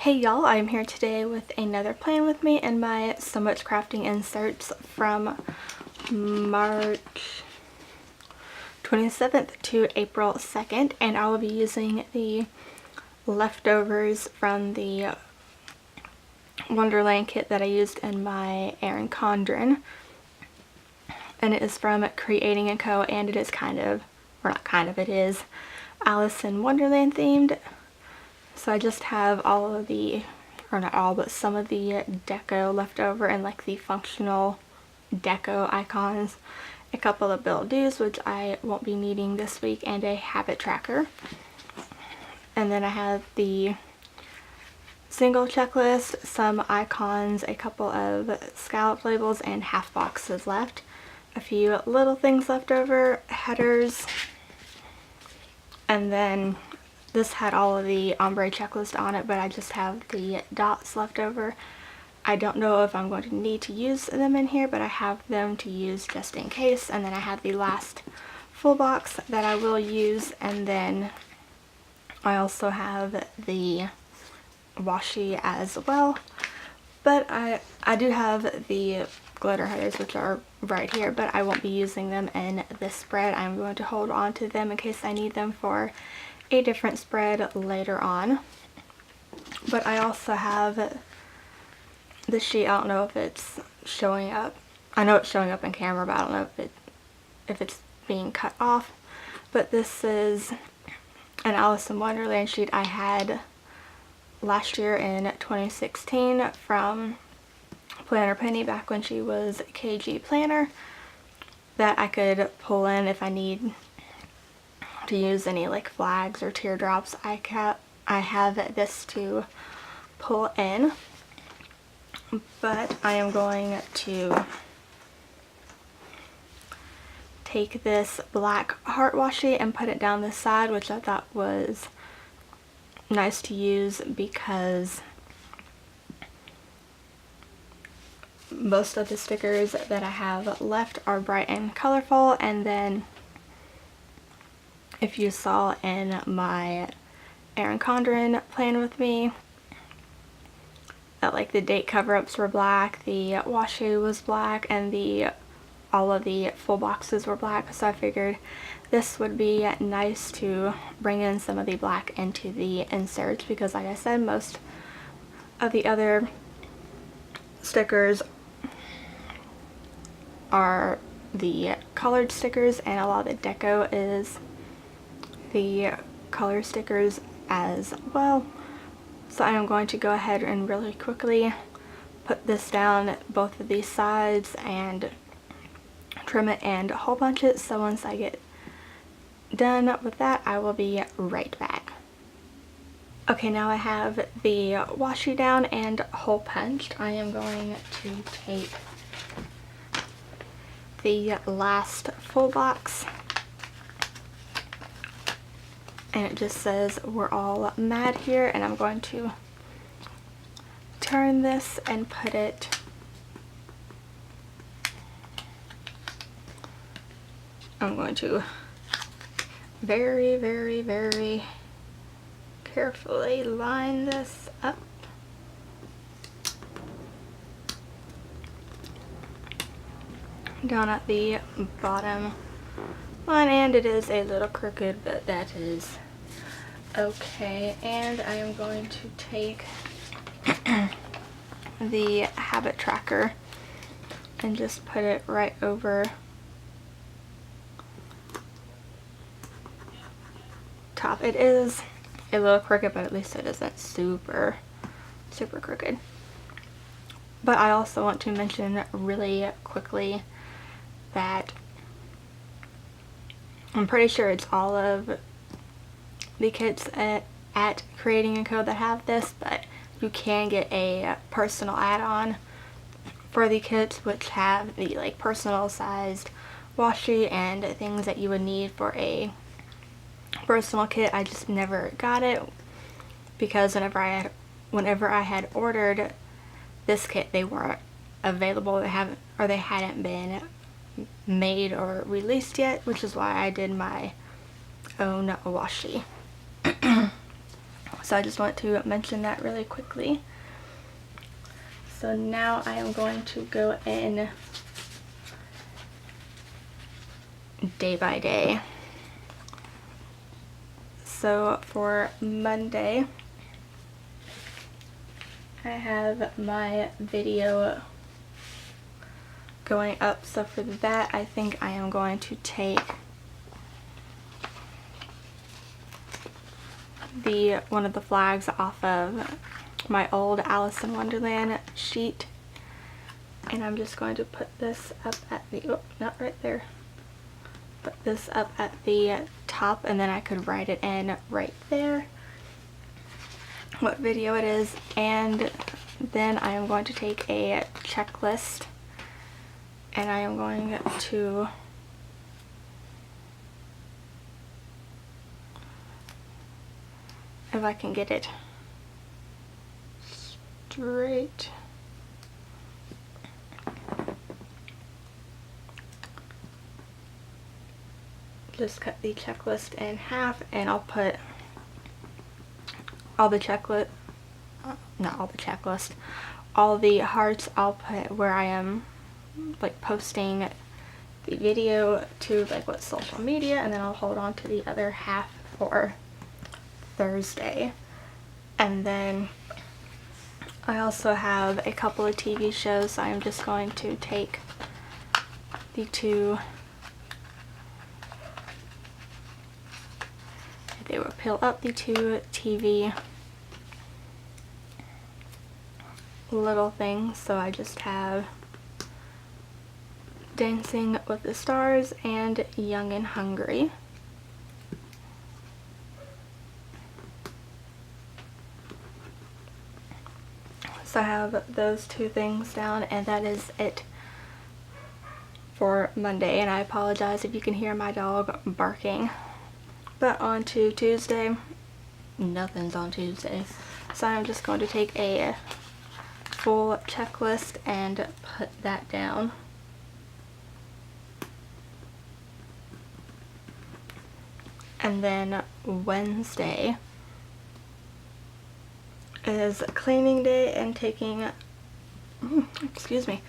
Hey y'all, I'm here today with another plan with me and my SewMuchCrafting inserts from March 27th to April 2nd, and I will be using the leftovers from the Wonderland kit that I used in my Erin Condren, and it is from Creating Co, and it is it is Alice in Wonderland themed. So I just have all of the, or not all, but some of the deco left over, and like the functional deco icons, a couple of bill-dos which I won't be needing this week, and a habit tracker. And then I have the single checklist, some icons, a couple of scallop labels, and half boxes left. A few little things left over, headers, and then this had all of the ombre checklist on it, but I just have the dots left over. I don't know if I'm going to need to use them in here, but I have them to use just in case. And then I have the last full box that I will use, and then I also have the washi as well. But I do have the glitter headers, which are right here, but I won't be using them in this spread. I'm going to hold on to them in case I need them for a different spread later on. But I also have the sheet. I don't know if it's showing up. I know it's showing up in camera, but I don't know if it's being cut off. But this is an Alice in Wonderland sheet I had last year in 2016 from Planner Penny, back when she was KG Planner, that I could pull in if I need to use any like flags or teardrops. I have this to pull in, but I am going to take this black heart washi and put it down this side, which I thought was nice to use because most of the stickers that I have left are bright and colorful. And then if you saw in my Erin Condren plan with me, that like the date cover-ups were black, the washi was black, and all of the full boxes were black. So I figured this would be nice to bring in some of the black into the inserts, because like I said, most of the other stickers are the colored stickers, and a lot of the deco is the color stickers as well. So I am going to go ahead and really quickly put this down both of these sides and trim it and hole punch it. So once I get done with that, I will be right back. Okay, now I have the washi down and hole punched. I am going to take the last full box, and it just says "We're all mad here," and I'm going to turn this and put it I'm going to very, very, very carefully line this up. Down at the bottom one, and it is a little crooked, but that is okay. And I am going to take the habit tracker and just put it right over top. It is a little crooked, but at least it isn't super crooked. But I also want to mention really quickly that I'm pretty sure it's all of the kits at Creating Co that have this, but you can get a personal add-on for the kits, which have the like personal sized washi and things that you would need for a personal kit. I just never got it because whenever I had ordered this kit, they weren't available. They hadn't been made or released yet, which is why I did my own washi. So I just want to mention that really quickly. So now I am going to go in day by day. So for Monday, I have my video going up. So for that, I think I am going to take one of the flags off of my old Alice in Wonderland sheet, and I'm just going to put this up at the, oh, not right there, put this up at the top, and then I could write it in right there what video it is. And then I am going to take a checklist, and I am going to if I can get it straight. Just cut the checklist in half, and I'll put all the checklist, not all the checklist, all the hearts I'll put where I am like posting the video to like what social media, and then I'll hold on to the other half for Thursday. And then I also have a couple of TV shows, so I'm just going to take the two, they will peel up the two TV little things. So I just have Dancing with the Stars and Young and Hungry. So I have those two things down, and that is it for Monday. And I apologize if you can hear my dog barking. But on to Tuesday, nothing's on Tuesday. So I'm just going to take a full checklist and put that down. And then Wednesday is cleaning day and taking, excuse me,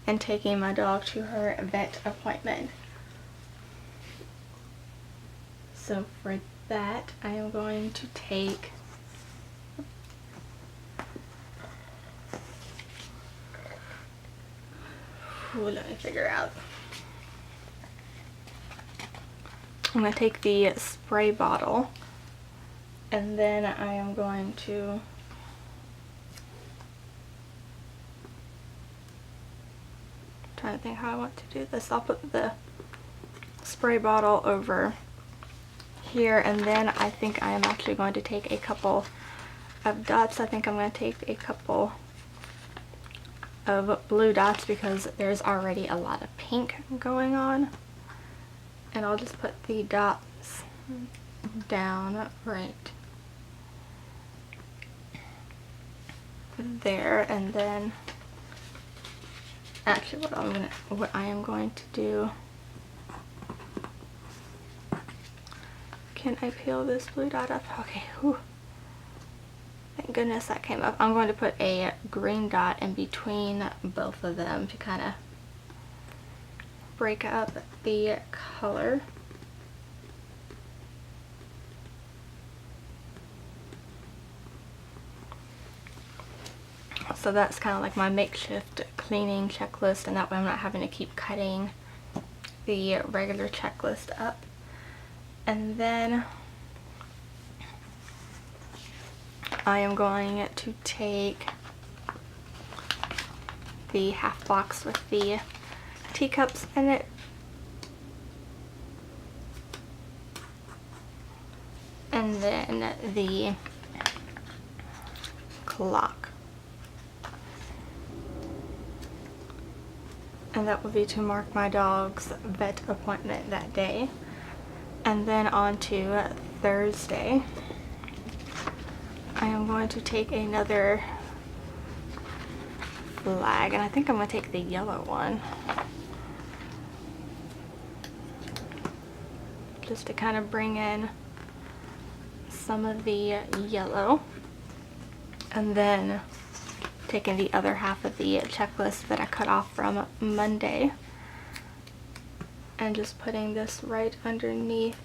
and taking my dog to her vet appointment. So for that, I am going to take let me figure out. I'm going to take the spray bottle, and then I am going to trying to think how I want to do this. I'll put the spray bottle over here, and then I think I am actually going to take a couple of dots. I think I'm going to take a couple of blue dots because there's already a lot of pink going on, and I'll just put the dots down right there. And then actually what I am going to do, can I peel this blue dot up? Okay, whew. Thank goodness that came up. I'm going to put a green dot in between both of them to kind of break up the color. So that's kind of like my makeshift cleaning checklist, and that way I'm not having to keep cutting the regular checklist up. And then I am going to take the half box with the teacups in it, and then the clock, and that will be to mark my dog's vet appointment that day. And then on to Thursday, I am going to take another flag, and I think I'm going to take the yellow one, just to kind of bring in some of the yellow and then taking the other half of the checklist that I cut off from Monday and just putting this right underneath.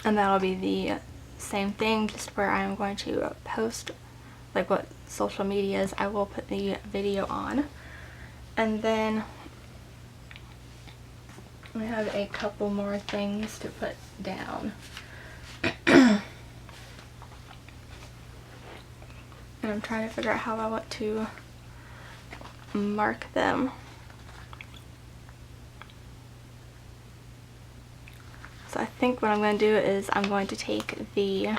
And that'll be the same thing, just where I'm going to post like what social medias I will put the video on. And then we have a couple more things to put down. And I'm trying to figure out how I want to mark them. So I think what I'm going to do is I'm going to take the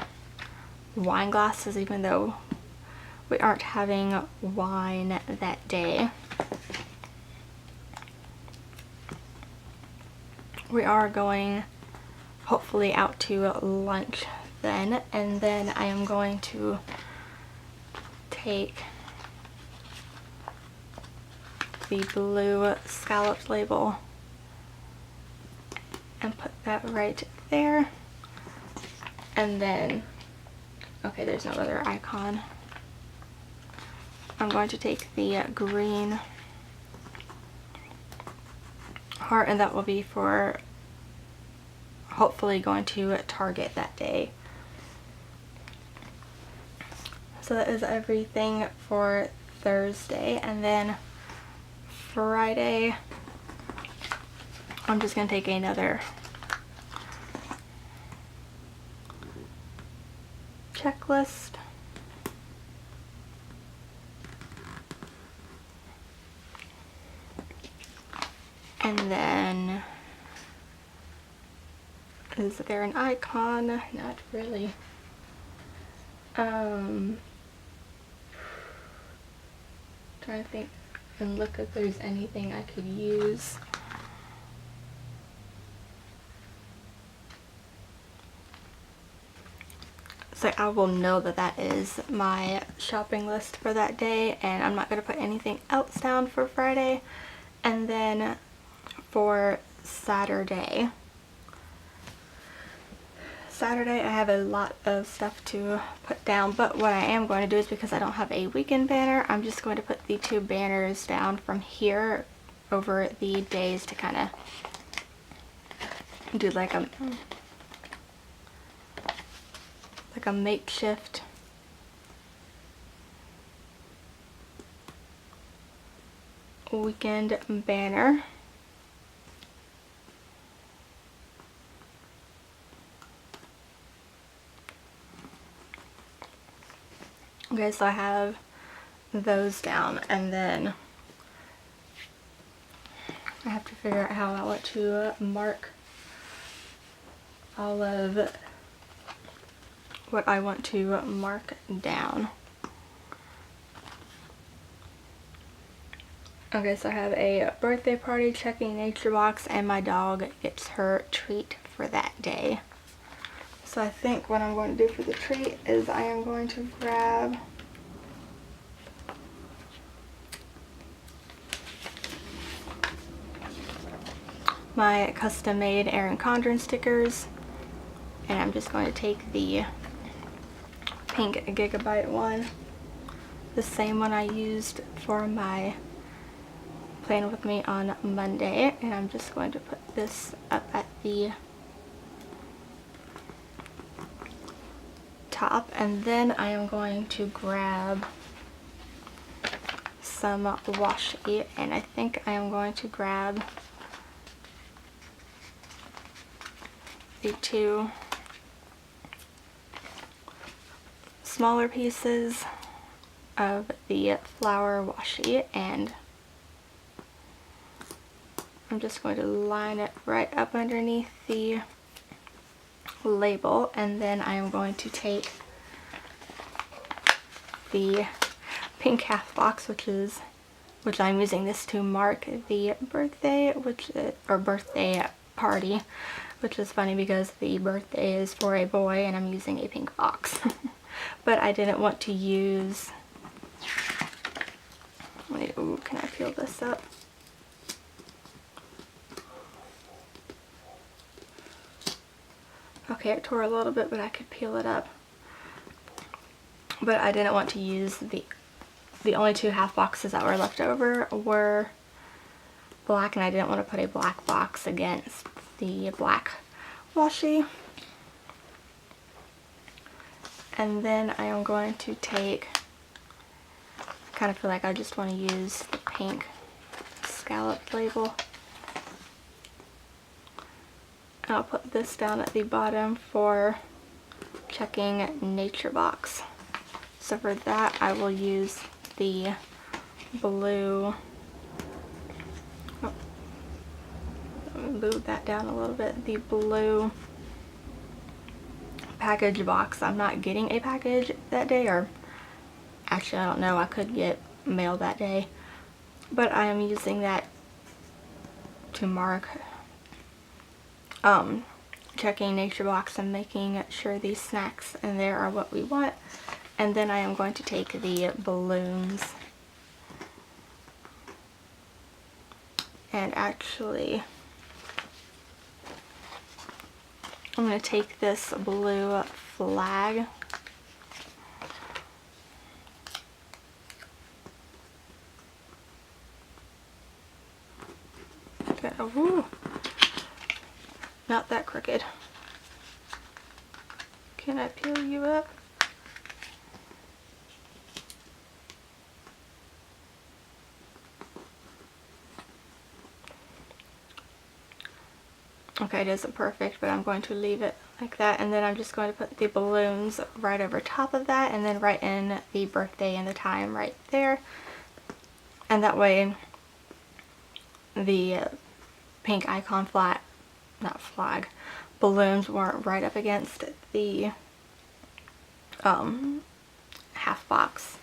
wine glasses, even though we aren't having wine that day. We are going hopefully out to lunch then, and then I am going to take the blue scalloped label and put that right there. And then, okay, there's no other icon. I'm going to take the green heart, and that will be for hopefully going to Target that day. So that is everything for Thursday, and then Friday I'm just going to take another checklist and then is there an icon? Not really. Trying to think and look if there's anything I could use. So I will know that that is my shopping list for that day, and I'm not going to put anything else down for Friday. And then for Saturday I have a lot of stuff to put down, but what I am going to do is, because I don't have a weekend banner, I'm just going to put the two banners down from here over the days to kind of do like a makeshift weekend banner. Okay, so I have those down, and then I have to figure out how I want to mark all of what I want to mark down. Okay, so I have a birthday party, checking nature box, and my dog gets her treat for that day. So I think what I'm going to do for the treat is I am going to grab my custom made Erin Condren stickers, and I'm just going to take the pink gigabyte one, the same one I used for my Plan With Me on Monday, and I'm just going to put this up at the top. And then I am going to grab some washi, and I think I am going to grab the two smaller pieces of the flower washi, and I'm just going to line it right up underneath the label. And then I am going to take the pink half box, which I'm using this to mark the birthday, or birthday party, which is funny because the birthday is for a boy and I'm using a pink box. But I didn't want to use, ooh, can I peel this up? Okay, it tore a little bit, but I could peel it up. But I didn't want to use the only 2 half boxes that were left over were black, and I didn't want to put a black box against the black washi. And then I am going to take, kind of feel like I just want to use the pink scallop label. And I'll put this down at the bottom for checking nature box. So for that I will use the blue, move that down a little bit, the blue package box. I'm not getting a package that day, or actually I don't know, I could get mail that day, but I am using that to mark checking nature box and making sure these snacks in there are what we want. And then I am going to take the balloons and actually I'm going to take this blue flag okay, ooh, not that crooked. Can I peel you up? Okay, it isn't perfect, but I'm going to leave it like that, and then I'm just going to put the balloons right over top of that, and then write in the birthday and the time right there. And that way the pink icon balloons weren't right up against the half box.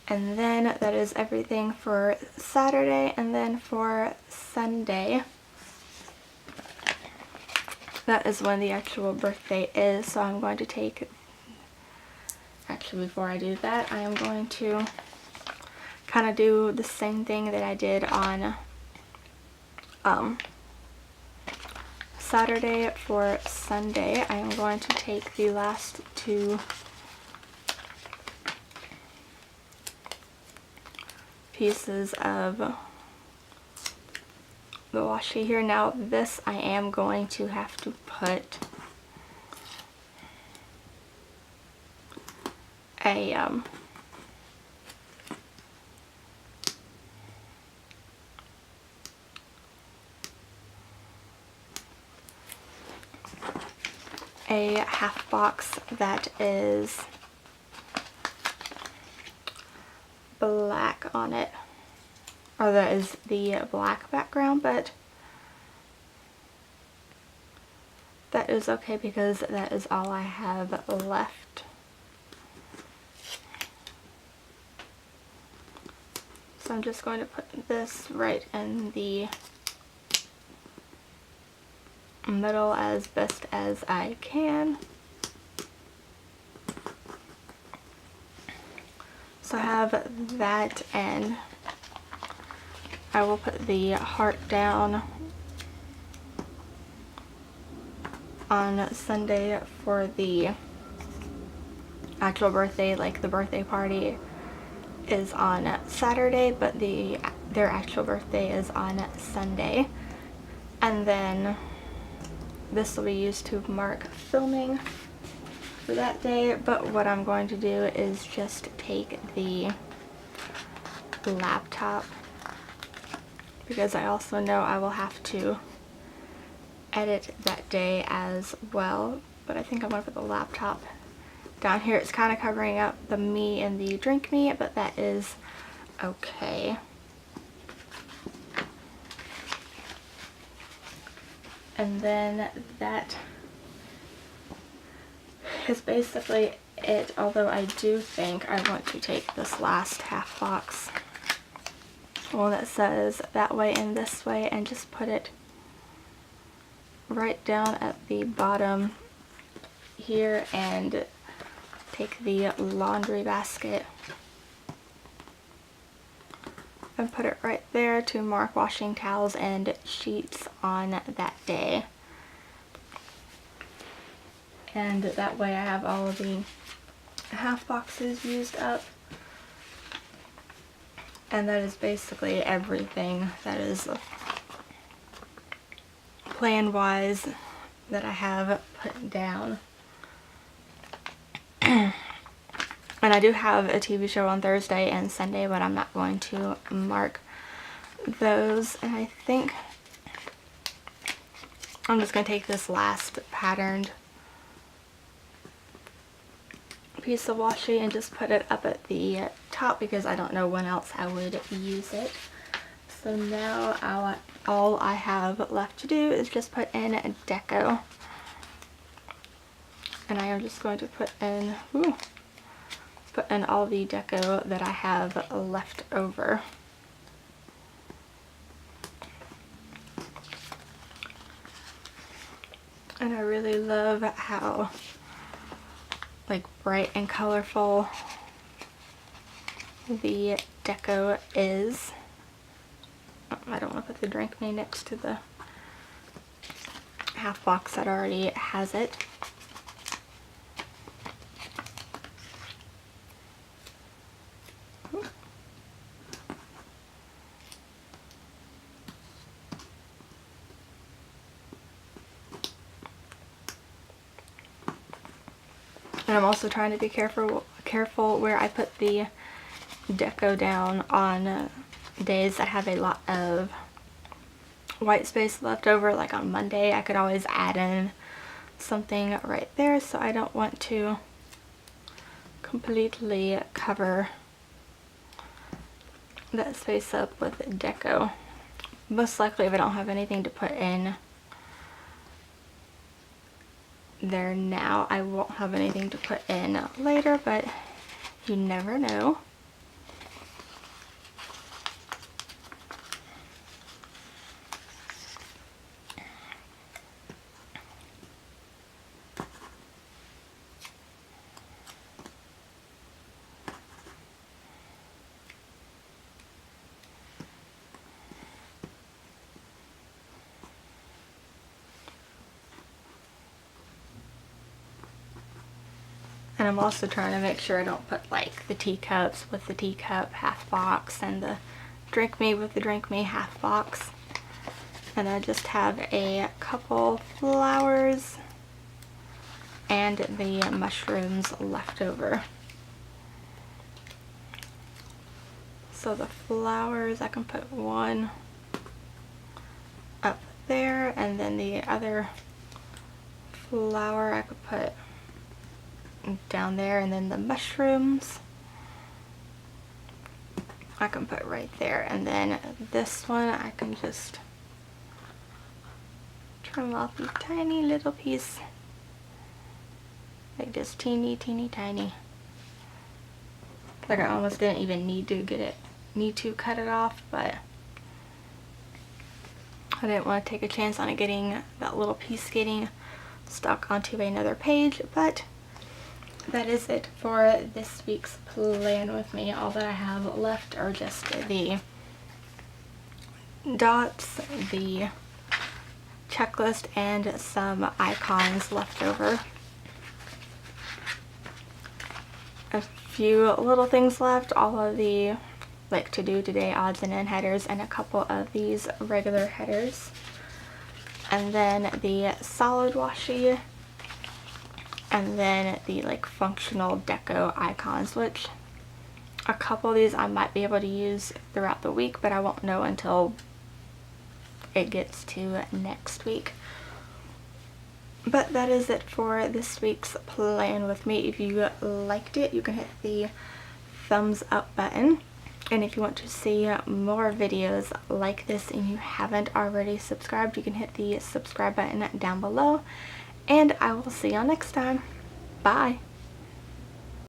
And then that is everything for Saturday. And then for Sunday, that is when the actual birthday is. So I'm going to take, actually before I do that, I am going to kind of do the same thing that I did on Saturday. For Sunday, I am going to take the last 2 pieces of the washi here. Now this I am going to have to put a half box that is black on it, or that is the black background, but that is okay because that is all I have left. So I'm just going to put this right in the middle as best as I can. So I have that, and I will put the heart down on Sunday for the actual birthday. Like the birthday party is on Saturday, but their actual birthday is on Sunday. And then this will be used to mark filming for that day. But what I'm going to do is just take the laptop, because I also know I will have to edit that day as well. But I think I'm going to put the laptop down here. It's kind of covering up the me and the drink me, but that is okay. And then that is basically it, although I do think I want to take this last half box, one that says that way and this way, and just put it right down at the bottom here, and take the laundry basket and put it right there to mark washing towels and sheets on that day. and that way I have all of the half boxes used up. And that is basically everything that is plan wise that I have put down. And I do have a TV show on Thursday and Sunday, but I'm not going to mark those. And I think I'm just going to take this last patterned piece of washi and just put it up at the top because I don't know when else I would use it. So now all I have left to do is just put in a deco. And I am just going to put in all the deco that I have left over. And I really love how like bright and colorful the deco is. I don't want to put the drink me next to the half box that already has it. And I'm also trying to be careful where I put the deco down on days that have a lot of white space left over. Like on Monday, I could always add in something right there, so I don't want to completely cover that space up with deco. Most likely, if I don't have anything to put in there now, I won't have anything to put in later, but you never know. And I'm also trying to make sure I don't put like the teacups with the teacup half box and the drink me with the drink me half box. And I just have a couple flowers and the mushrooms left over. So the flowers, I can put one up there, and then the other flower I could put down there, and then the mushrooms I can put right there, and then this one I can just trim off a tiny little piece, like just teeny tiny. Like I almost didn't even need to cut it off, but I didn't want to take a chance on it getting that little piece getting stuck onto another page. But that is it for this week's plan with me. All that I have left are just the dots, the checklist, and some icons left over. A few little things left, all of the like to do today odds and end headers, and a couple of these regular headers. And then the solid washi, and then the like functional deco icons, which a couple of these I might be able to use throughout the week, but I won't know until it gets to next week. But that is it for this week's plan with me. If you liked it, you can hit the thumbs up button. And if you want to see more videos like this and you haven't already subscribed, you can hit the subscribe button down below. And I will see y'all next time. Bye!